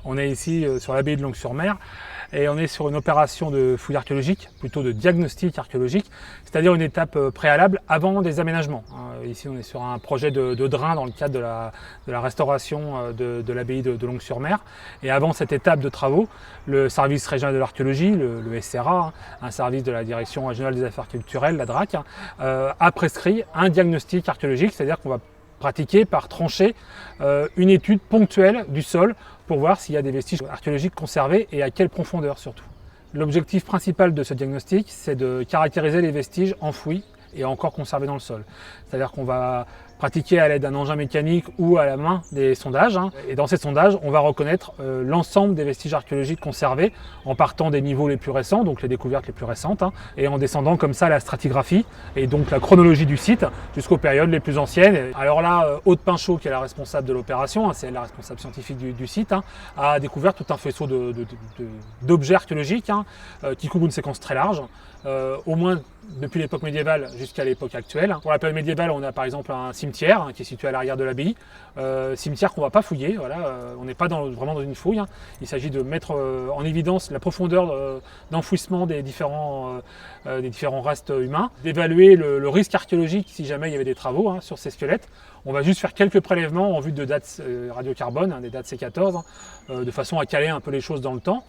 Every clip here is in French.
On est ici sur l'abbaye de Longues-sur-Mer et on est sur une opération de fouille archéologique, plutôt de diagnostic archéologique, c'est-à-dire une étape préalable avant des aménagements. Ici on est sur un projet de drain dans le cadre de la restauration de l'abbaye de Longues-sur-Mer. Et avant cette étape de travaux, le service régional de l'archéologie, le SRA, un service de la direction régionale des affaires culturelles, la DRAC, a prescrit un diagnostic archéologique, c'est-à-dire qu'on va pratiquer par tranchée une étude ponctuelle du sol pour voir s'il y a des vestiges archéologiques conservés et à quelle profondeur surtout. L'objectif principal de ce diagnostic, c'est de caractériser les vestiges enfouis et encore conservés dans le sol. C'est-à-dire qu'on va pratiquer à l'aide d'un engin mécanique ou à la main des sondages. Et dans ces sondages, on va reconnaître l'ensemble des vestiges archéologiques conservés en partant des niveaux les plus récents, donc les découvertes les plus récentes, et en descendant comme ça la stratigraphie et donc la chronologie du site jusqu'aux périodes les plus anciennes. Alors là, Aude Pinchot, qui est la responsable de l'opération, c'est la responsable scientifique du site, a découvert tout un faisceau d'objets archéologiques qui couvrent une séquence très large, au moins depuis l'époque médiévale jusqu'à l'époque actuelle. Pour la période médiévale, on a par exemple un cimetière qui est situé à l'arrière de l'abbaye, cimetière qu'on ne va pas fouiller, voilà, on n'est pas vraiment dans une fouille. Il s'agit de mettre en évidence la profondeur d'enfouissement des différents restes humains, d'évaluer le risque archéologique si jamais il y avait des travaux sur ces squelettes. On va juste faire quelques prélèvements en vue de dates radiocarbone, des dates C14, de façon à caler un peu les choses dans le temps.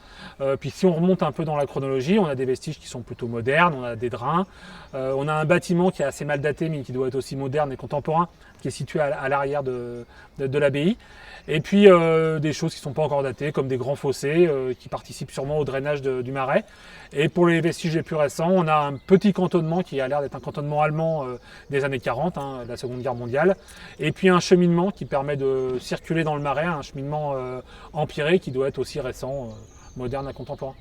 Puis si on remonte un peu dans la chronologie, on a des vestiges qui sont plutôt modernes, on a des drains, on a un bâtiment qui est assez mal daté mais qui doit être aussi moderne et contemporain, qui est situé à l'arrière de l'abbaye. Et puis des choses qui ne sont pas encore datées, comme des grands fossés qui participent sûrement au drainage du marais. Et pour les vestiges les plus récents, on a un petit cantonnement qui a l'air d'être un cantonnement allemand des années 40, de la Seconde Guerre mondiale. Et puis un cheminement qui permet de circuler dans le marais, un cheminement empiré qui doit être aussi récent, moderne et contemporain.